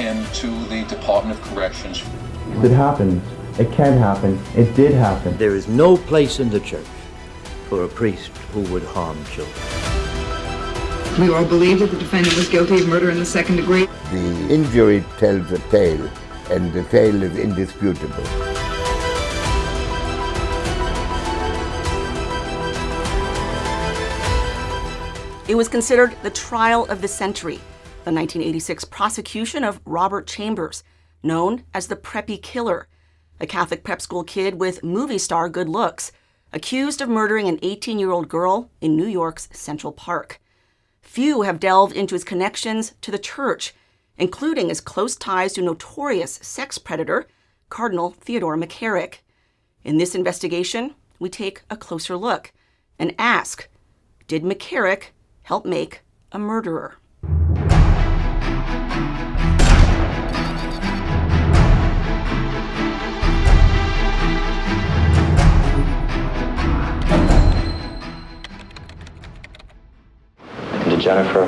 into the Department of Corrections. It happens. It can happen. It did happen. There is no place in the church for a priest who would harm children. We all believe that the defendant was guilty of murder in the second degree. The injury tells a tale, and the tale is indisputable. It was considered the trial of the century, the 1986 prosecution of Robert Chambers, known as the Preppy Killer, a Catholic prep school kid with movie star good looks, accused of murdering an 18-year-old girl in New York's Central Park. Few have delved into his connections to the church, including his close ties to notorious sex predator, Cardinal Theodore McCarrick. In this investigation, we take a closer look and ask, did McCarrick help make a murderer? And to Jennifer,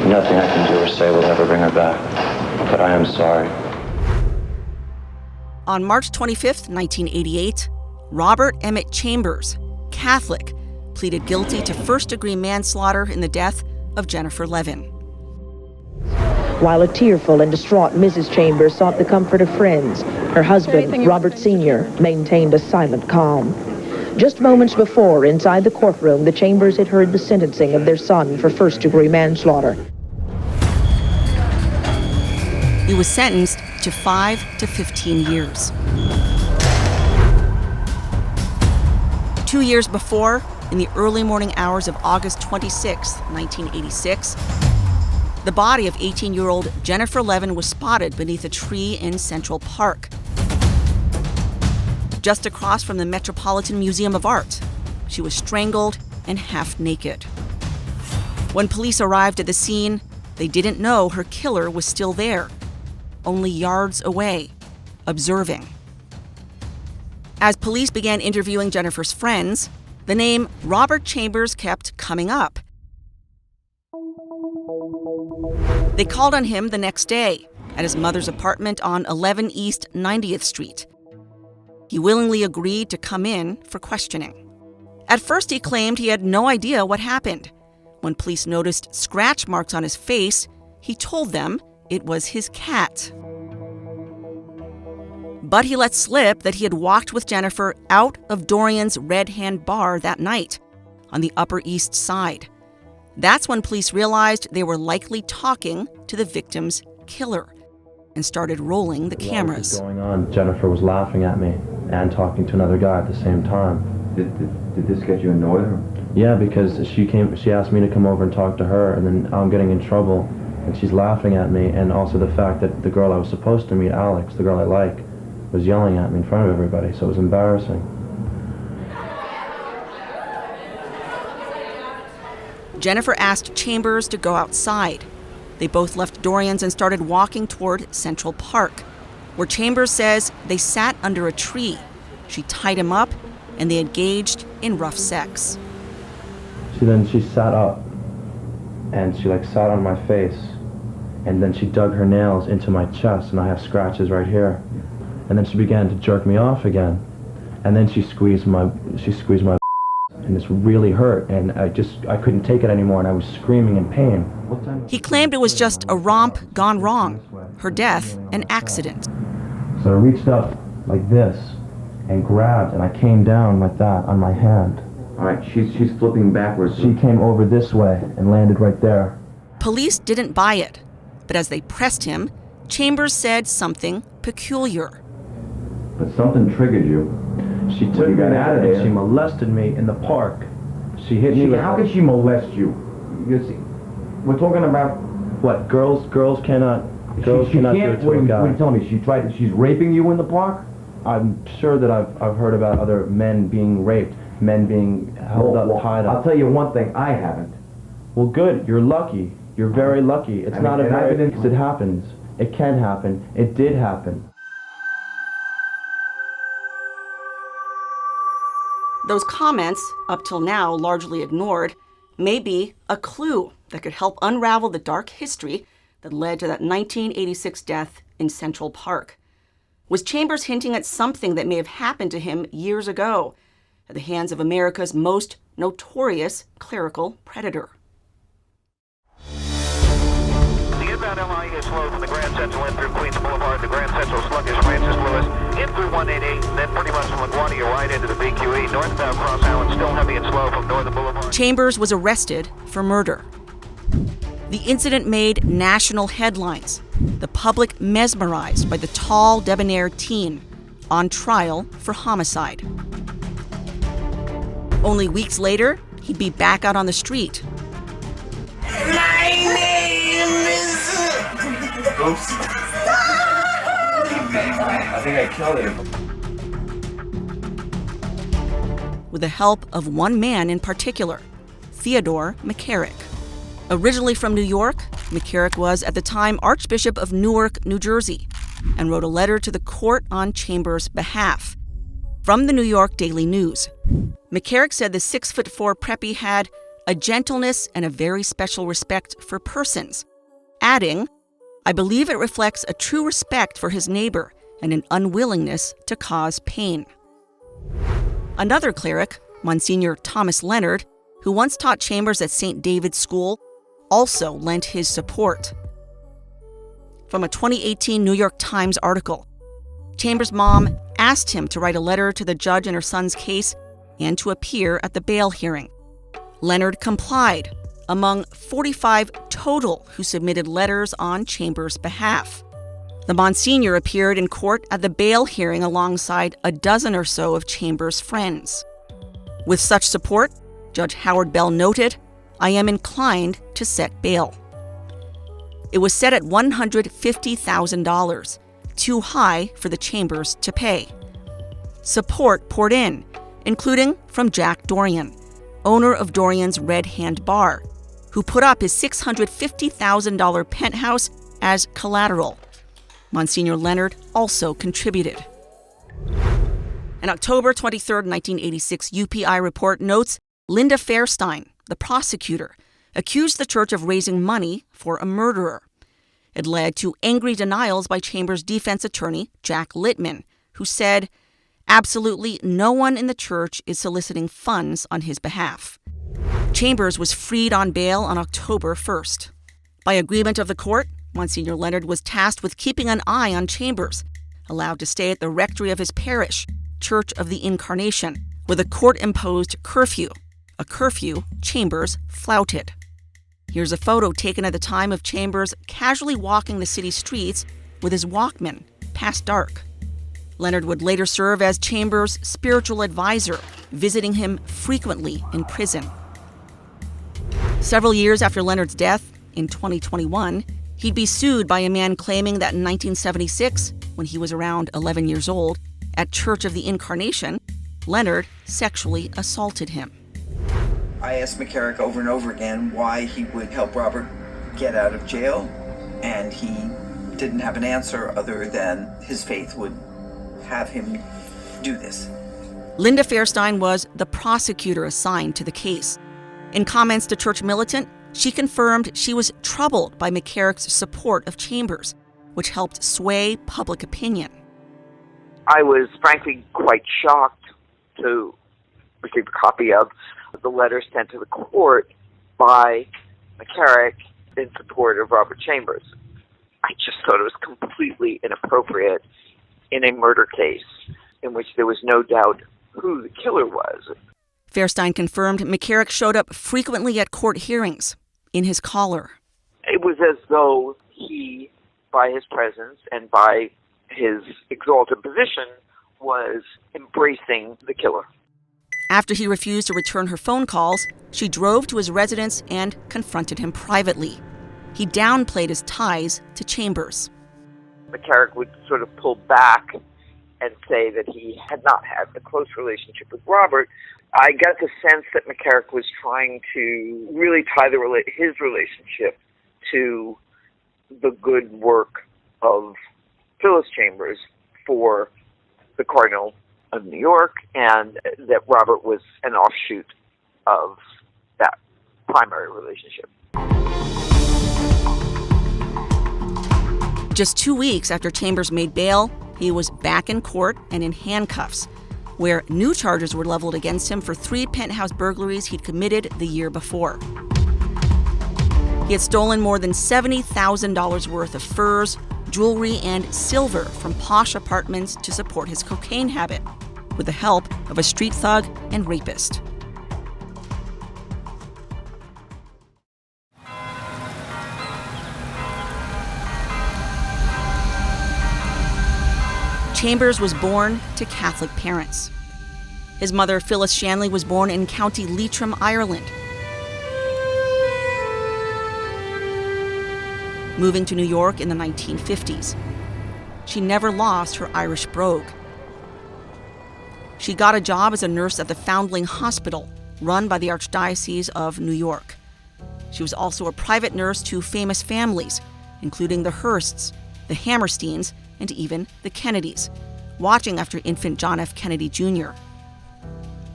nothing I can do or say will ever bring her back, but I am sorry. On March 25th, 1988, Robert Emmett Chambers, Catholic, pleaded guilty to first-degree manslaughter in the death of Jennifer Levin. While a tearful and distraught Mrs. Chambers sought the comfort of friends, her husband, Robert Sr., maintained a silent calm. Just moments before, inside the courtroom, the Chambers had heard the sentencing of their son for first-degree manslaughter. He was sentenced to 5 to 15 years. 2 years before, in the early morning hours of August 26, 1986, the body of 18-year-old Jennifer Levin was spotted beneath a tree in Central Park, just across from the Metropolitan Museum of Art. She was strangled and half naked. When police arrived at the scene, they didn't know her killer was still there, only yards away, observing. As police began interviewing Jennifer's friends, the name Robert Chambers kept coming up. They called on him the next day at his mother's apartment on 11 East 90th Street. He willingly agreed to come in for questioning. At first, he claimed he had no idea what happened. When police noticed scratch marks on his face, he told them it was his cat. But he let slip that he had walked with Jennifer out of Dorian's Red Hand Bar that night on the Upper East Side. That's when police realized they were likely talking to the victim's killer and started rolling the cameras. What was going on? Jennifer was laughing at me and talking to another guy at the same time. Did this get you annoyed? Yeah, because she asked me to come over and talk to her, and then I'm getting in trouble, and she's laughing at me, and also the fact that the girl I was supposed to meet, Alex, the girl I like, was yelling at me in front of everybody, so it was embarrassing. Jennifer asked Chambers to go outside. They both left Dorian's and started walking toward Central Park, where Chambers says they sat under a tree. She tied him up, and they engaged in rough sex. She sat up, and she sat on my face, and then she dug her nails into my chest, and I have scratches right here. And then she began to jerk me off again, and then she squeezed my and this really hurt, and I couldn't take it anymore, and I was screaming in pain. He claimed it was just a romp gone wrong, her death an accident. So I reached up like this and grabbed, and I came down like that on my hand. All right, she's flipping backwards. She came over this way and landed right there. Police didn't buy it, but as they pressed him, Chambers said something peculiar. But something triggered you. She took me out of there. She molested me in the park. She hit me. How could she molest you? We're talking about what? Girls cannot do it to a guy. What are you telling me? She's raping you in the park? I'm sure that I've heard about other men being raped, men being held up, tied up. I'll tell you one thing, I haven't. Well, good. You're lucky. You're very lucky. It's not a very... It happens. It can happen. It did happen. Those comments, up till now largely ignored, may be a clue that could help unravel the dark history that led to that 1986 death in Central Park. Was Chambers hinting at something that may have happened to him years ago at the hands of America's most notorious clerical predator? The inbound LI is slow from the Grand Central in through Queens Boulevard, the Grand Central sluggish Francis Lewis, in through 188, and then pretty much from LaGuardia right into the BQE. Northbound Cross Island still heavy and slow from Northern Boulevard. Chambers was arrested for murder. The incident made national headlines. The public mesmerized by the tall, debonair teen on trial for homicide. Only weeks later, he'd be back out on the street. My name is... Oops. I think I killed him. With the help of one man in particular, Theodore McCarrick. Originally from New York, McCarrick was at the time Archbishop of Newark, New Jersey, and wrote a letter to the court on Chambers' behalf. From the New York Daily News, McCarrick said the 6'4" preppy had a gentleness and a very special respect for persons, adding, "I believe it reflects a true respect for his neighbor and an unwillingness to cause pain." Another cleric, Monsignor Thomas Leonard, who once taught Chambers at St. David's School, also lent his support. From a 2018 New York Times article, Chambers' mom asked him to write a letter to the judge in her son's case and to appear at the bail hearing. Leonard complied, among 45 total who submitted letters on Chambers' behalf. The Monsignor appeared in court at the bail hearing alongside a dozen or so of Chambers' friends. With such support, Judge Howard Bell noted, "I am inclined to set bail." It was set at $150,000, too high for the Chambers to pay. Support poured in, including from Jack Dorian, owner of Dorian's Red Hand Bar, who put up his $650,000 penthouse as collateral. Monsignor Leonard also contributed. An October 23, 1986 UPI report notes Linda Fairstein, the prosecutor, accused the church of raising money for a murderer. It led to angry denials by Chambers' defense attorney, Jack Littman, who said, "Absolutely no one in the church is soliciting funds on his behalf." Chambers was freed on bail on October 1st. By agreement of the court, Monsignor Leonard was tasked with keeping an eye on Chambers, allowed to stay at the rectory of his parish, Church of the Incarnation, with a court-imposed curfew, a curfew Chambers flouted. Here's a photo taken at the time of Chambers casually walking the city streets with his Walkman past dark. Leonard would later serve as Chambers' spiritual advisor, visiting him frequently in prison. Several years after Leonard's death, in 2021, he'd be sued by a man claiming that in 1976, when he was around 11 years old, at Church of the Incarnation, Leonard sexually assaulted him. I asked McCarrick over and over again why he would help Robert get out of jail, and he didn't have an answer other than his faith would have him do this. Linda Fairstein was the prosecutor assigned to the case. In comments to Church Militant, she confirmed she was troubled by McCarrick's support of Chambers, which helped sway public opinion. I was frankly quite shocked to receive a copy of the letter sent to the court by McCarrick in support of Robert Chambers. I just thought it was completely inappropriate in a murder case in which there was no doubt who the killer was. Fairstein confirmed McCarrick showed up frequently at court hearings in his collar. It was as though he, by his presence and by his exalted position, was embracing the killer. After he refused to return her phone calls, she drove to his residence and confronted him privately. He downplayed his ties to Chambers. McCarrick would sort of pull back and say that he had not had a close relationship with Robert. I got the sense that McCarrick was trying to really tie his relationship to the good work of Phyllis Chambers for the Cardinal of New York, and that Robert was an offshoot of that primary relationship. Just 2 weeks after Chambers made bail, he was back in court and in handcuffs, where new charges were leveled against him for 3 penthouse burglaries he'd committed the year before. He had stolen more than $70,000 worth of furs, jewelry, and silver from posh apartments to support his cocaine habit, with the help of a street thug and rapist. Chambers was born to Catholic parents. His mother, Phyllis Shanley, was born in County Leitrim, Ireland. Moving to New York in the 1950s. She never lost her Irish brogue. She got a job as a nurse at the Foundling Hospital, run by the Archdiocese of New York. She was also a private nurse to famous families, including the Hearsts, the Hammersteins, and even the Kennedys, watching after infant John F. Kennedy Jr.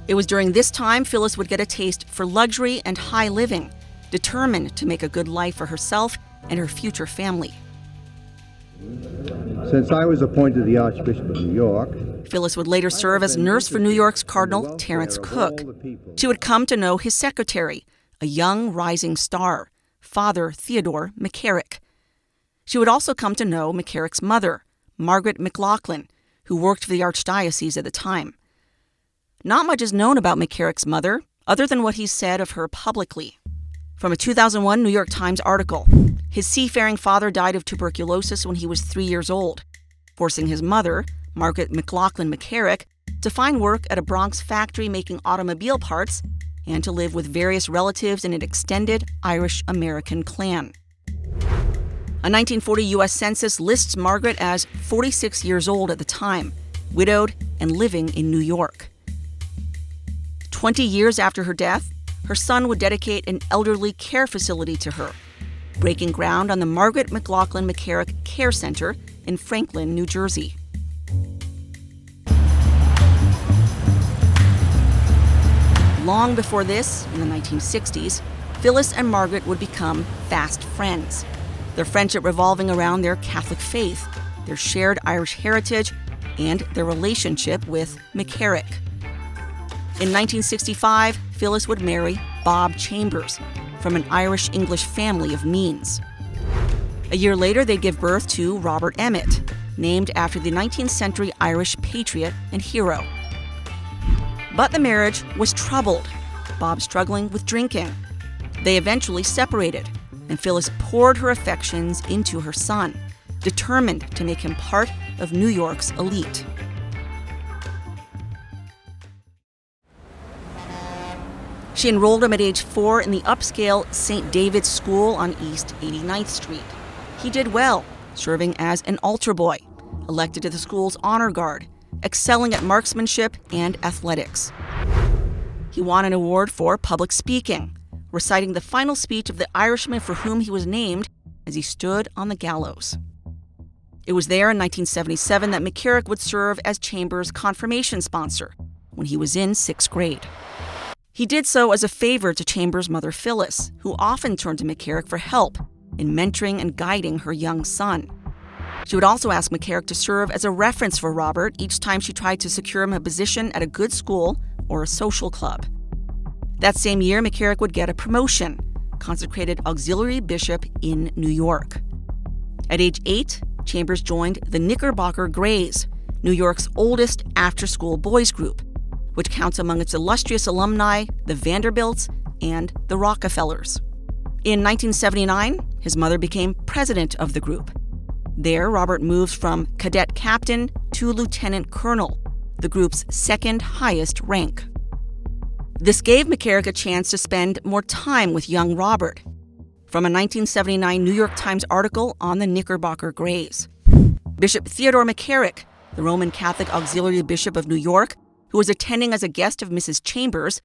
It was during this time Phyllis would get a taste for luxury and high living, determined to make a good life for herself and her future family. Since I was appointed the Archbishop of New York, Phyllis would later serve as nurse for New York's Cardinal, Terence Cook. She would come to know his secretary, a young rising star, Father Theodore McCarrick. She would also come to know McCarrick's mother, Margaret McLaughlin, who worked for the Archdiocese at the time. Not much is known about McCarrick's mother, other than what he said of her publicly. From a 2001 New York Times article, his seafaring father died of tuberculosis when he was 3 years old, forcing his mother, Margaret McLaughlin McCarrick, to find work at a Bronx factory making automobile parts and to live with various relatives in an extended Irish-American clan. A 1940 U.S. Census lists Margaret as 46 years old at the time, widowed and living in New York. 20 years after her death, her son would dedicate an elderly care facility to her, breaking ground on the Margaret McLaughlin McCarrick Care Center in Franklin, New Jersey. Long before this, in the 1960s, Phyllis and Margaret would become fast friends, their friendship revolving around their Catholic faith, their shared Irish heritage, and their relationship with McCarrick. In 1965, Phyllis would marry Bob Chambers from an Irish-English family of means. A year later, they'd give birth to Robert Emmet, named after the 19th century Irish patriot and hero. But the marriage was troubled, Bob struggling with drinking. They eventually separated, and Phyllis poured her affections into her son, determined to make him part of New York's elite. She enrolled him at age 4 in the upscale St. David's School on East 89th Street. He did well, serving as an altar boy, elected to the school's honor guard, excelling at marksmanship and athletics. He won an award for public speaking, reciting the final speech of the Irishman for whom he was named as he stood on the gallows. It was there in 1977 that McCarrick would serve as Chambers' confirmation sponsor when he was in 6th grade. He did so as a favor to Chambers' mother Phyllis, who often turned to McCarrick for help in mentoring and guiding her young son. She would also ask McCarrick to serve as a reference for Robert each time she tried to secure him a position at a good school or a social club. That same year, McCarrick would get a promotion, consecrated auxiliary bishop in New York. At age 8, Chambers joined the Knickerbocker Grays, New York's oldest after-school boys group, which counts among its illustrious alumni the Vanderbilts and the Rockefellers. In 1979, his mother became president of the group. There, Robert moves from cadet captain to lieutenant colonel, the group's second highest rank. This gave McCarrick a chance to spend more time with young Robert. From a 1979 New York Times article on the Knickerbocker Grays, Bishop Theodore McCarrick, the Roman Catholic Auxiliary Bishop of New York, who was attending as a guest of Mrs. Chambers,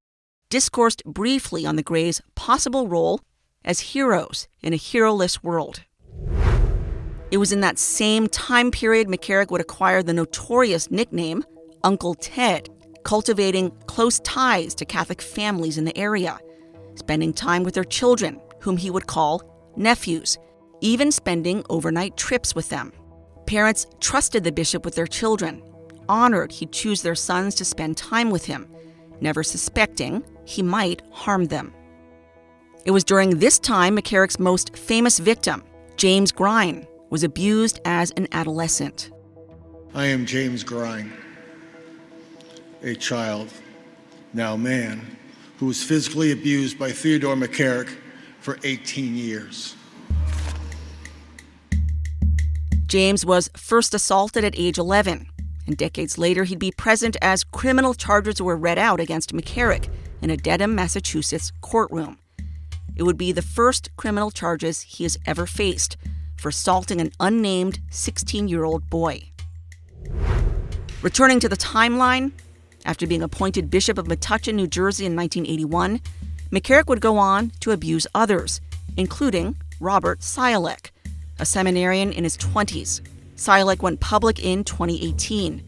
discoursed briefly on the Grays' possible role as heroes in a hero-less world. It was in that same time period McCarrick would acquire the notorious nickname Uncle Ted, cultivating close ties to Catholic families in the area, spending time with their children, whom he would call nephews, even spending overnight trips with them. Parents trusted the bishop with their children, honored he'd choose their sons to spend time with him, never suspecting he might harm them. It was during this time McCarrick's most famous victim, James Grine, was abused as an adolescent. I am James Grine, a child, now man, who was physically abused by Theodore McCarrick for 18 years. James was first assaulted at age 11, and decades later he'd be present as criminal charges were read out against McCarrick in a Dedham, Massachusetts courtroom. It would be the first criminal charges he has ever faced for assaulting an unnamed 16-year-old boy. Returning to the timeline, after being appointed Bishop of Metuchen, New Jersey in 1981, McCarrick would go on to abuse others, including Robert Siolek, a seminarian in his 20s. Siolek went public in 2018,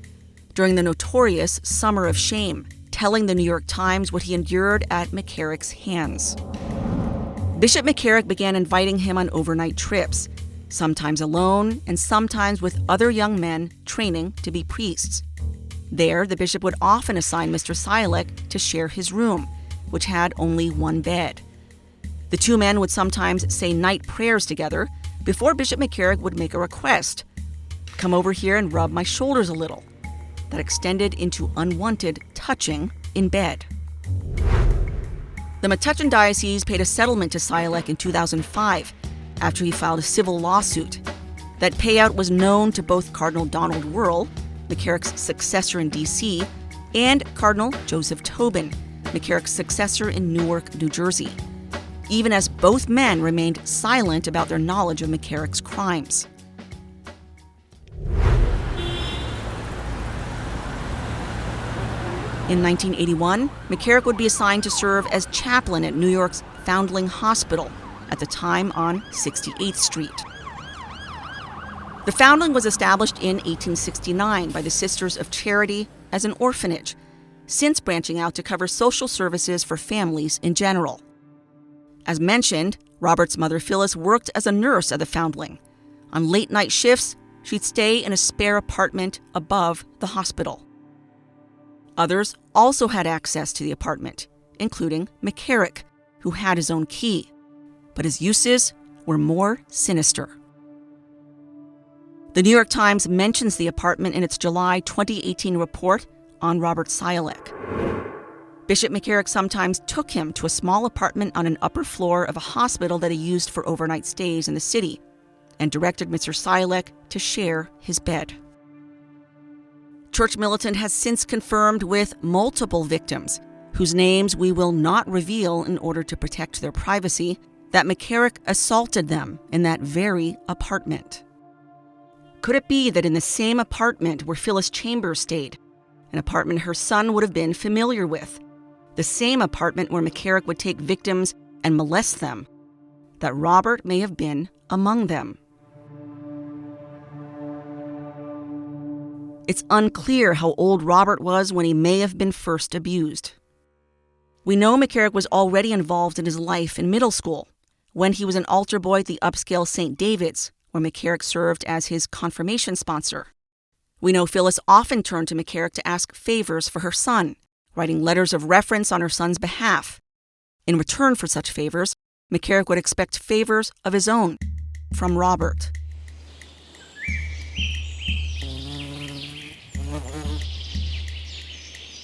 during the notorious Summer of Shame, telling the New York Times what he endured at McCarrick's hands. Bishop McCarrick began inviting him on overnight trips, sometimes alone and sometimes with other young men training to be priests. There, the bishop would often assign Mr. Siolek to share his room, which had only one bed. The two men would sometimes say night prayers together before Bishop McCarrick would make a request. "Come over here and rub my shoulders a little." That extended into unwanted touching in bed. The Metuchen Diocese paid a settlement to Siolek in 2005 after he filed a civil lawsuit. That payout was known to both Cardinal Donald Wuerl, McCarrick's successor in D.C., and Cardinal Joseph Tobin, McCarrick's successor in Newark, New Jersey, even as both men remained silent about their knowledge of McCarrick's crimes. In 1981, McCarrick would be assigned to serve as chaplain at New York's Foundling Hospital, at the time on 68th Street. The Foundling was established in 1869 by the Sisters of Charity as an orphanage, since branching out to cover social services for families in general. As mentioned, Robert's mother Phyllis worked as a nurse at the Foundling. On late-night shifts, she'd stay in a spare apartment above the hospital. Others also had access to the apartment, including McCarrick, who had his own key. But his uses were more sinister. The New York Times mentions the apartment in its July 2018 report on Robert Siolek. Bishop McCarrick sometimes took him to a small apartment on an upper floor of a hospital that he used for overnight stays in the city, and directed Mr. Siolek to share his bed. Church Militant has since confirmed with multiple victims, whose names we will not reveal in order to protect their privacy, that McCarrick assaulted them in that very apartment. Could it be that in the same apartment where Phyllis Chambers stayed, an apartment her son would have been familiar with, the same apartment where McCarrick would take victims and molest them, that Robert may have been among them? It's unclear how old Robert was when he may have been first abused. We know McCarrick was already involved in his life in middle school, when he was an altar boy at the upscale St. David's, where McCarrick served as his confirmation sponsor. We know Phyllis often turned to McCarrick to ask favors for her son, writing letters of reference on her son's behalf. In return for such favors, McCarrick would expect favors of his own from Robert.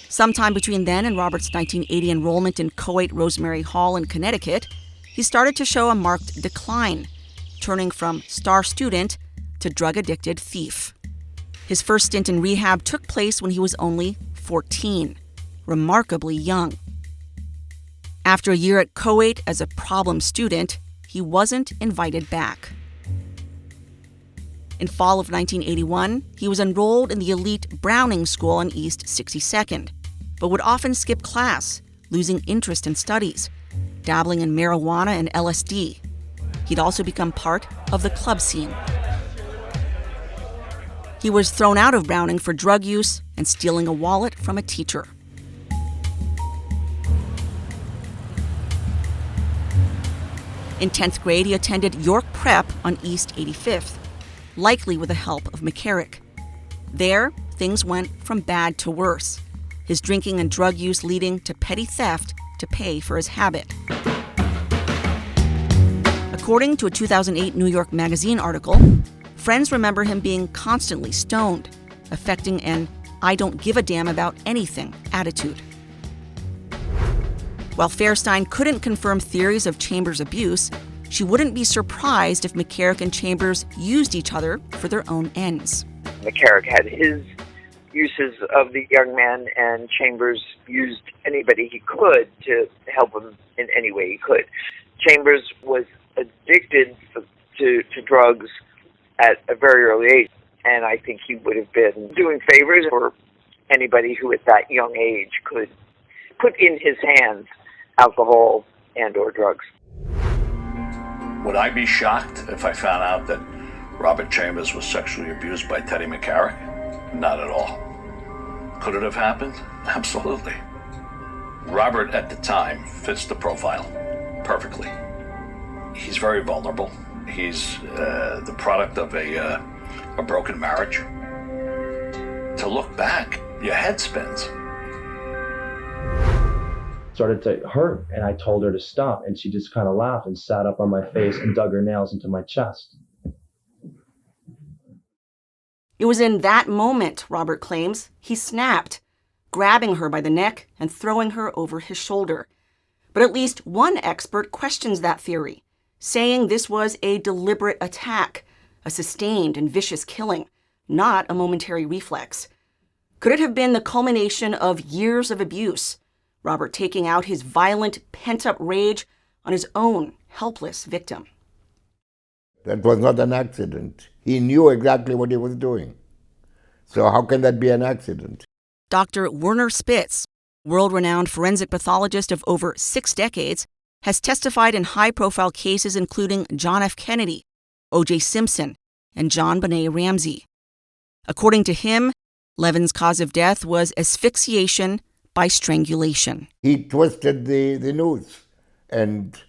Sometime between then and Robert's 1980 enrollment in Co-8 Rosemary Hall in Connecticut, he started to show a marked decline, turning from star student to drug-addicted thief. His first stint in rehab took place when he was only 14, remarkably young. After a year at Co-8 as a problem student, he wasn't invited back. In fall of 1981, he was enrolled in the elite Browning School on East 62nd, but would often skip class, losing interest in studies, dabbling in marijuana and LSD. He'd also become part of the club scene. He was thrown out of Browning for drug use and stealing a wallet from a teacher. In 10th grade, he attended York Prep on East 85th, likely with the help of McCarrick. There, things went from bad to worse, his drinking and drug use leading to petty theft to pay for his habit. According to a 2008 New York Magazine article, friends remember him being constantly stoned, affecting an "I don't give a damn about anything" attitude. While Fairstein couldn't confirm theories of Chambers' abuse, she wouldn't be surprised if McCarrick and Chambers used each other for their own ends. McCarrick had his uses of the young man, and Chambers used anybody he could to help him in any way he could. Chambers was addicted to drugs at a very early age, and I think he would have been doing favors for anybody who at that young age could put in his hands alcohol and or drugs. Would I be shocked if I found out that Robert Chambers was sexually abused by Teddy McCarrick? Not at all. Could it have happened? Absolutely. Robert at the time fits the profile perfectly. He's very vulnerable. He's the product of a broken marriage. To look back, your head spins. Started to hurt, and I told her to stop, and she just kind of laughed and sat up on my face and dug her nails into my chest. It was in that moment, Robert claims, he snapped, grabbing her by the neck and throwing her over his shoulder. But at least one expert questions that theory, saying this was a deliberate attack, a sustained and vicious killing, not a momentary reflex. Could it have been the culmination of years of abuse, Robert taking out his violent, pent-up rage on his own helpless victim? That was not an accident. He knew exactly what he was doing. So how can that be an accident? Dr. Werner Spitz, world-renowned forensic pathologist of over 6 decades, has testified in high-profile cases including John F. Kennedy, O.J. Simpson, and John Benet Ramsey. According to him, Levin's cause of death was asphyxiation by strangulation. He twisted the noose, and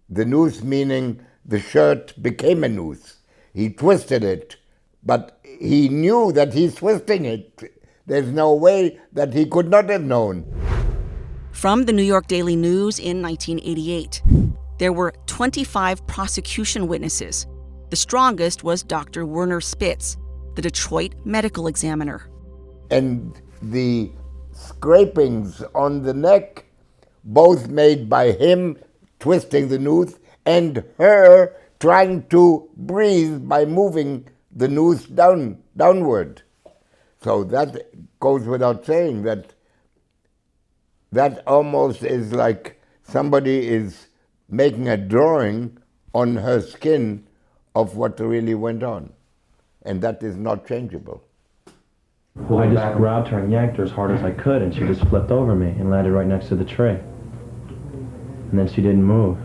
the noose meaning the shirt became a noose. He twisted it, but he knew that he's twisting it. There's no way that he could not have known. From the New York Daily News in 1988, there were 25 prosecution witnesses. The strongest was Dr. Werner Spitz, the Detroit medical examiner. And the scrapings on the neck, both made by him twisting the noose and her trying to breathe by moving the noose downward. So that goes without saying that almost is like somebody is making a drawing on her skin of what really went on. And that is not changeable. Well, I just grabbed her and yanked her as hard as I could, and she just flipped over me and landed right next to the tray. And then she didn't move.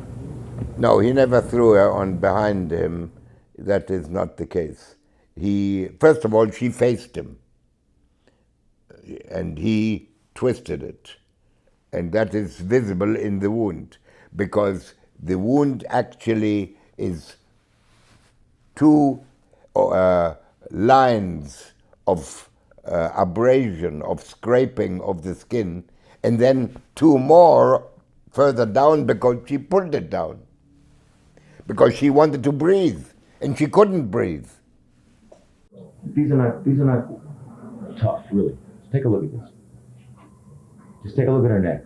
No, he never threw her on behind him. That is not the case. First of all, she faced him, and he twisted it. And that is visible in the wound, because the wound actually is 2 lines of abrasion, of scraping of the skin, and then 2 more further down because she pulled it down. Because she wanted to breathe, and she couldn't breathe. These are not tough, really. Take a look at this. Just take a look at her neck.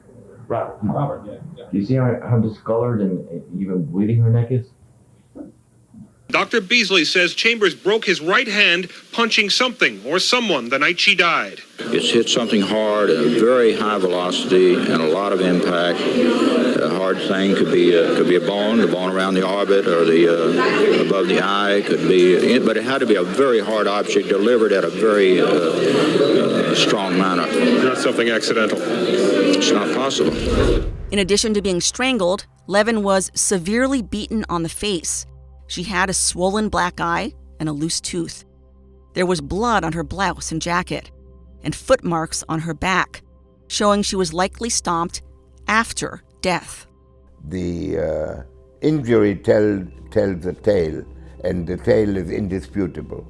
Robert, yeah. Do you see how discolored and even bleeding her neck is? Dr. Beasley says Chambers broke his right hand punching something or someone the night she died. It's hit something hard at a very high velocity and a lot of impact. A hard thing could be a bone, the bone around the orbit or the above the eye. Could be, but it had to be a very hard object delivered at a very strong manner. Not something accidental. It's not possible. In addition to being strangled, Levin was severely beaten on the face. She had a swollen black eye and a loose tooth. There was blood on her blouse and jacket, and footmarks on her back, showing she was likely stomped after death. The injury tells a tale, and the tale is indisputable.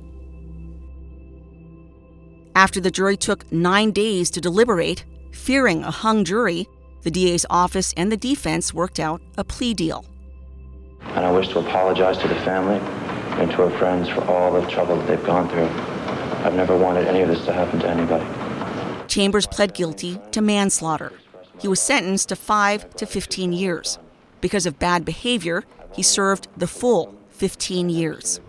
After the jury took 9 days to deliberate, fearing a hung jury, the DA's office and the defense worked out a plea deal. And I wish to apologize to the family and to our friends for all the trouble that they've gone through. I've never wanted any of this to happen to anybody. Chambers pled guilty to manslaughter. He was sentenced to 5 to 15 years. Because of bad behavior, he served the full 15 years.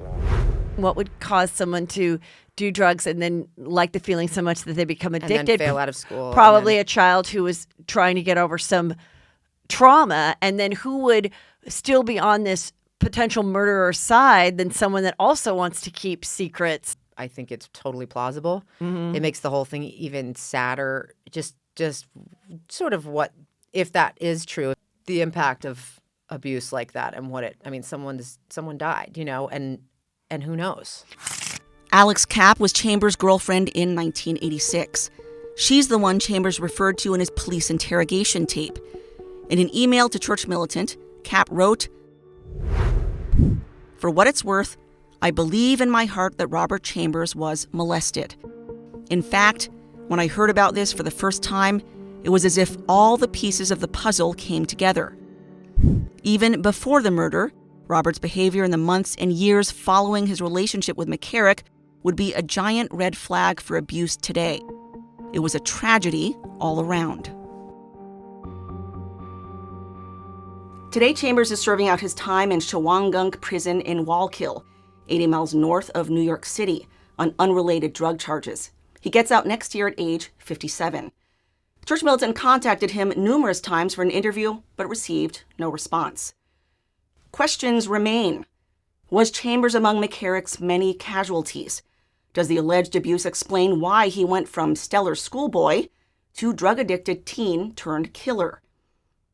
What would cause someone to do drugs and then like the feeling so much that they become addicted? And then fail out of school. Probably a child who was trying to get over some trauma, and then who would still be on this potential murderer side than someone that also wants to keep secrets. I think it's totally plausible. Mm-hmm. It makes the whole thing even sadder. Just sort of what, if that is true, the impact of abuse like that and what it, I mean, someone died, you know, and who knows? Alex Kapp was Chambers' girlfriend in 1986. She's the one Chambers referred to in his police interrogation tape. In an email to Church Militant, Kapp wrote, "For what it's worth, I believe in my heart that Robert Chambers was molested. In fact, when I heard about this for the first time, it was as if all the pieces of the puzzle came together. Even before the murder, Robert's behavior in the months and years following his relationship with McCarrick would be a giant red flag for abuse today. It was a tragedy all around." Today, Chambers is serving out his time in Shawangunk Prison in Wallkill, 80 miles north of New York City, on unrelated drug charges. He gets out next year at age 57. Church Militant contacted him numerous times for an interview, but received no response. Questions remain. Was Chambers among McCarrick's many casualties? Does the alleged abuse explain why he went from stellar schoolboy to drug-addicted teen turned killer?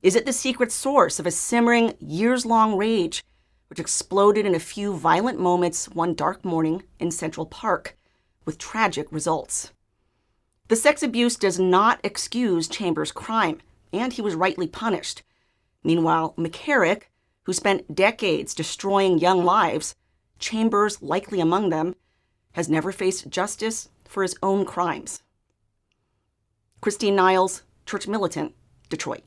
Is it the secret source of a simmering, years-long rage which exploded in a few violent moments one dark morning in Central Park, with tragic results? The sex abuse does not excuse Chambers' crime, and he was rightly punished. Meanwhile, McCarrick, who spent decades destroying young lives, Chambers likely among them, has never faced justice for his own crimes. Christine Niles, Church Militant, Detroit.